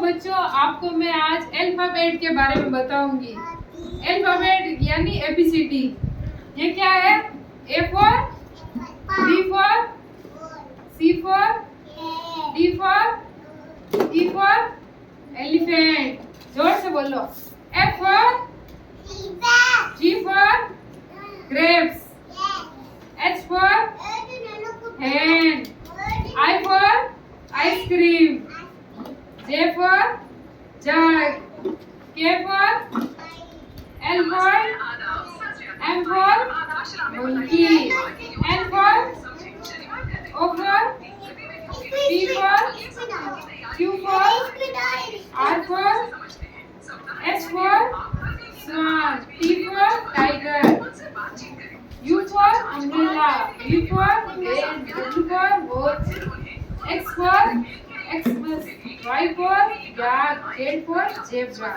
बच्चों, आपको मैं आज अल्फाबेट के बारे में बताऊंगी। अल्फाबेट यानी एबीसीडी। ये क्या है? A for, B for, C for, D for, E for elephant. जोर से बोलो। F for, G for grapes, H for hand, I for ice cream, J for jug, K for L for M for monkey, N for O for P for Q for R for S for swan, T for tiger, U for umbrella, V for pen, W for watch, X for Xmas, Y for yak, Z for zebra.